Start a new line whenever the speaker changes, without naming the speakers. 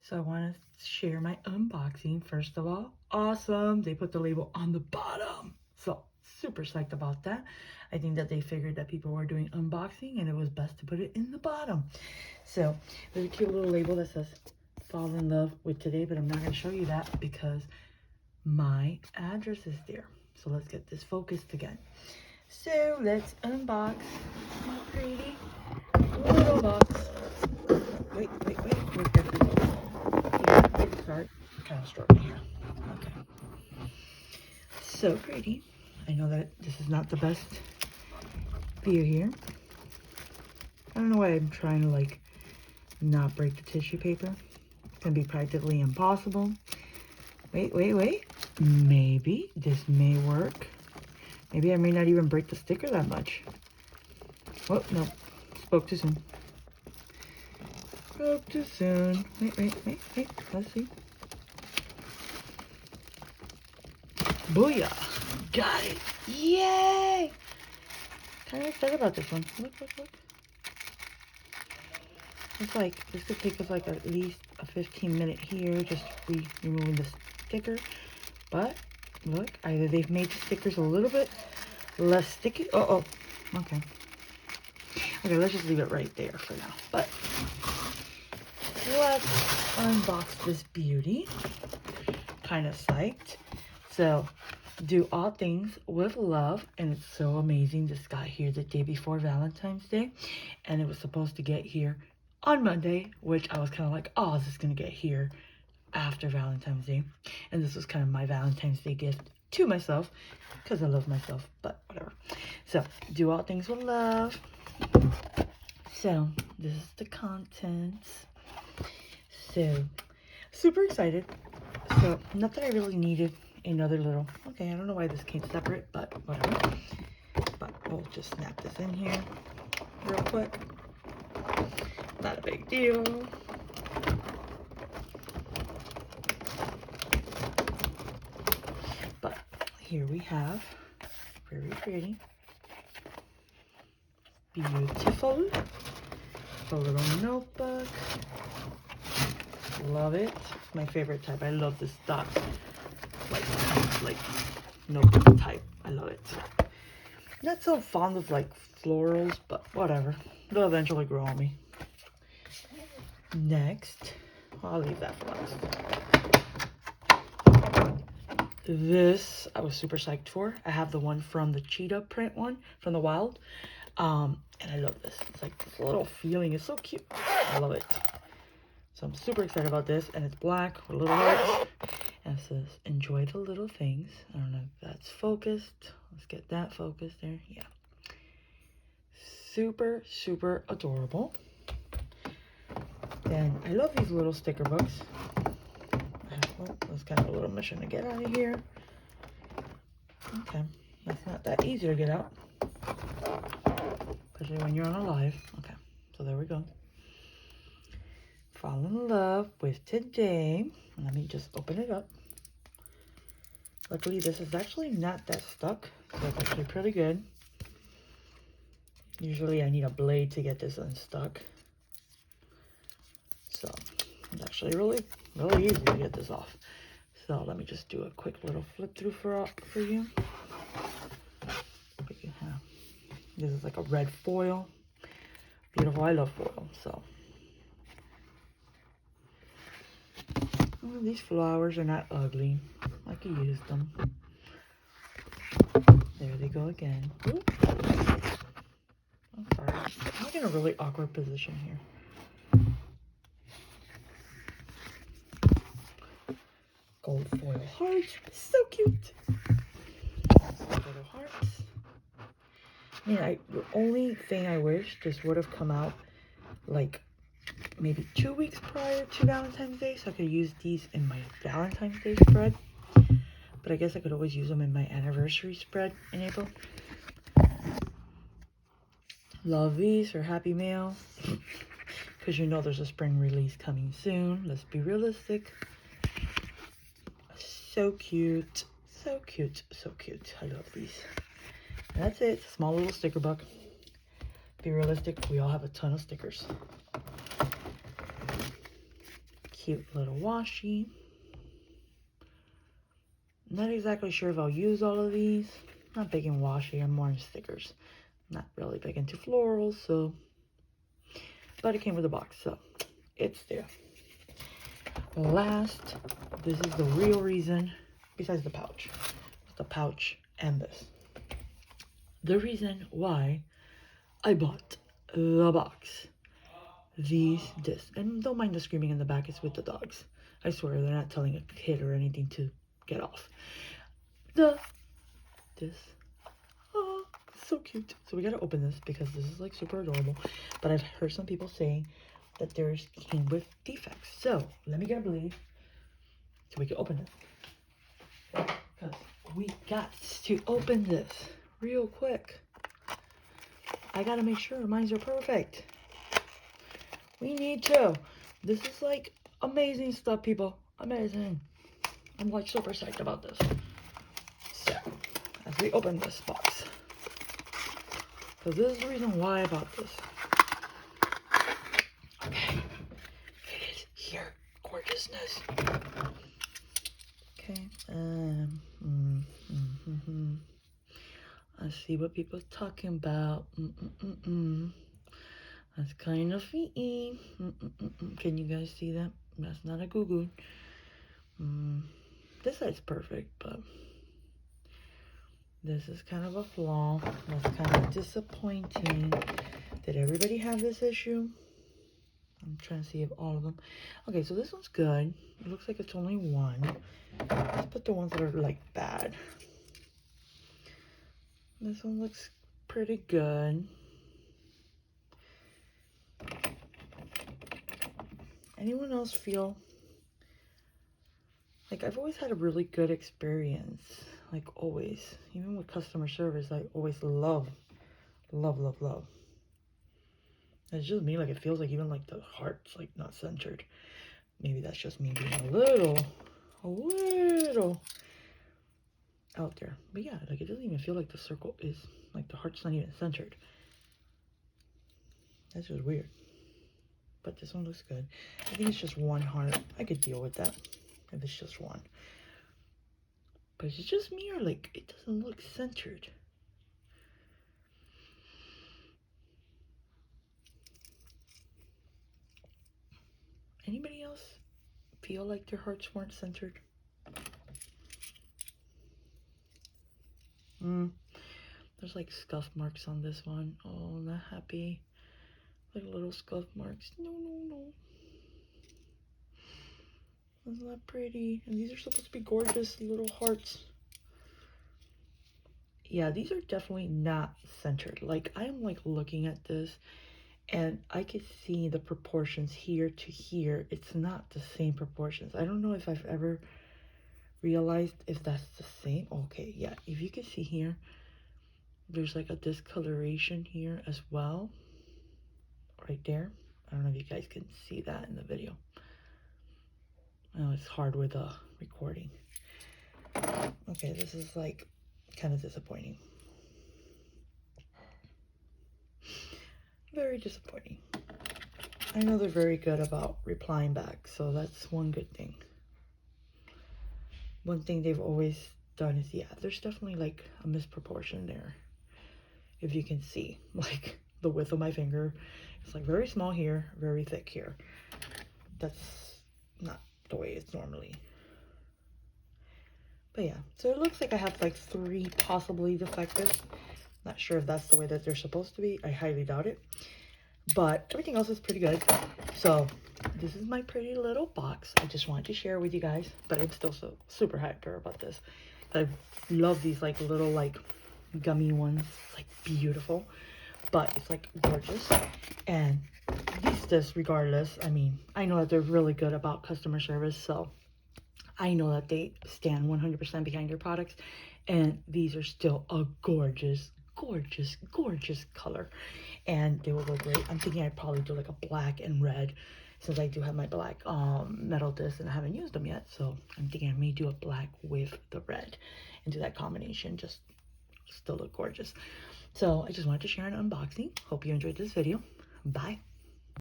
So I want to share my unboxing. First of all, awesome. They put the label on the bottom. So super psyched about that. I think that they figured that people were doing unboxing and it was best to put it in the bottom. So there's a cute little label that says fall in love with today, but I'm not going to show you that because my address is there. So let's get this focused again. So let's unbox my pretty little box. Wait. We're careful. Start. Kind of struggling here. Okay. So pretty. I know that this is not the best view here. I don't know why I'm trying to like not break the tissue paper. It's gonna be practically impossible. Wait. Maybe this may work. Maybe I may not even break the sticker that much. Oh, no. Spoke too soon. Spoke too soon. Wait. Let's see. Booyah! Got it! Yay! Kind of excited about this one. Look. It's like, this could take us like at least a 15-minute here, just removing the sticker. But, look, either they've made the stickers a little bit less sticky. Oh, okay. Okay, let's just leave it right there for now. But, let's unbox this beauty. Kind of psyched. So, do all things with love, and it's so amazing. This got here the day before Valentine's Day, and it was supposed to get here on Monday, which I was kind of like, oh, is this gonna get here after Valentine's Day? And this was kind of my Valentine's Day gift to myself, because I love myself, but whatever. So, do all things with love. So, this is the contents. So, super excited. So, not that I really needed another little, okay, I don't know why this came separate, but whatever. But we'll just snap this in here real quick. Not a big deal. But here we have, very pretty, beautiful, a little notebook. Love it. It's my favorite type. I love this dot like notebook type. I love it. Not so fond of like florals, but whatever. They'll eventually grow on me. Next, I'll leave that for last. This I was super psyched for. I have the one from the cheetah print one from the wild. And I love this. It's like this little feeling. It's so cute. I love it. So I'm super excited about this. And it's black with little hearts. And it says, enjoy the little things. I don't know if that's focused. Let's get that focused there. Yeah. Super adorable. Then I love these little sticker books. That's kind of a little mission to get out of here. Okay. That's not that easy to get out. Especially when you're on a live. Okay. So there we go. Fall in love with today. Let me just open it up. Luckily, this is actually not that stuck, so it's actually pretty good. Usually, I need a blade to get this unstuck. So, it's actually really easy to get this off. So, let me just do a quick little flip through for you. This is like a red foil. Beautiful. I love foil, so. Oh, these flowers are not ugly. I could use them. There they go again. Ooh. I'm sorry. I'm in a really awkward position here. Gold foil hearts. So cute. Little hearts. I mean, the only thing I wish this would have come out like maybe 2 weeks prior to Valentine's Day, so I could use these in my Valentine's Day spread. But I guess I could always use them in my anniversary spread in April. Love these for Happy Mail. Because you know there's a spring release coming soon. Let's be realistic. So cute. So cute. I love these. And that's it. It's a small little sticker book. Be realistic. We all have a ton of stickers. cute little washi. Not exactly sure if I'll use all of these. Not big in washi, I'm more in stickers. Not really big into florals, so. But it came with a box, so it's there. Last, this is the real reason, besides the pouch. The pouch and this. The reason why I bought the box. This. And don't mind the screaming in the back, it's with the dogs. I swear, they're not telling a kid or anything to get off. This. Oh, so cute. So we gotta open this because this is like super adorable. But I've heard some people say that theirs came with defects. So let me get a blade so we can open it. Because we got to open this real quick. I gotta make sure mine are perfect. We need to. This is like amazing stuff, people. Amazing. I'm like super psyched about this. So, as we open this box, because this is the reason why I bought this. Okay. It is here. Gorgeousness. Okay. Let's see what people are talking about. That's kind of feety. Can you guys see that? That's not a goo-goo. This side's perfect, but this is kind of a flaw. That's kind of disappointing. Did everybody have this issue? I'm trying to see if all of them. Okay, so this one's good. It looks like it's only one. Let's put the ones that are like bad. This one looks pretty good. Anyone else feel like I've always had a really good experience? Like always, even with customer service, I always love. It's just me, like it feels like even like the heart's like not centered. Maybe that's just me being a little out there. But yeah, like it doesn't even feel like the circle is, like the heart's not even centered. That's just weird. But this one looks good. I think it's just one heart. I could deal with that if it's just one. But is it just me or like it doesn't look centered? Anybody else feel like their hearts weren't centered? There's like scuff marks on this one. Oh, not happy. Like little scuff marks. No. Isn't that pretty? And these are supposed to be gorgeous little hearts. Yeah, these are definitely not centered. Like I'm like looking at this and I could see the proportions here to here. It's not the same proportions. I don't know if I've ever realized if that's the same. Okay, yeah, if you can see here, there's like a discoloration here as well. Right there. I don't know if you guys can see that in the video. Oh, it's hard with the recording. Okay, this is like kind of disappointing. Very disappointing. I know they're very good about replying back, so that's one good thing. One thing they've always done is, yeah, there's definitely like a misproportion there. If you can see, like the width of my finger, it's like very small here, very thick here. That's not the way it's normally. But yeah, so it looks like I have like 3 possibly defective. Not sure if that's the way that they're supposed to be. I highly doubt it. But everything else is pretty good. So this is my pretty little box. I just wanted to share with you guys. But I'm still so super hyper about this. I love these like little like gummy ones. It's like beautiful. But it's like gorgeous. And this regardless, I mean, I know that they're really good about customer service. So I know that they stand 100% behind their products. And these are still a gorgeous color, and they will go great. I'm thinking I'd probably do like a black and red, since I do have my black metal disc and I haven't used them yet. So I'm thinking I may do a black with the red and do that combination. Just still look gorgeous. So I just wanted to share an unboxing. Hope you enjoyed this video. Bye.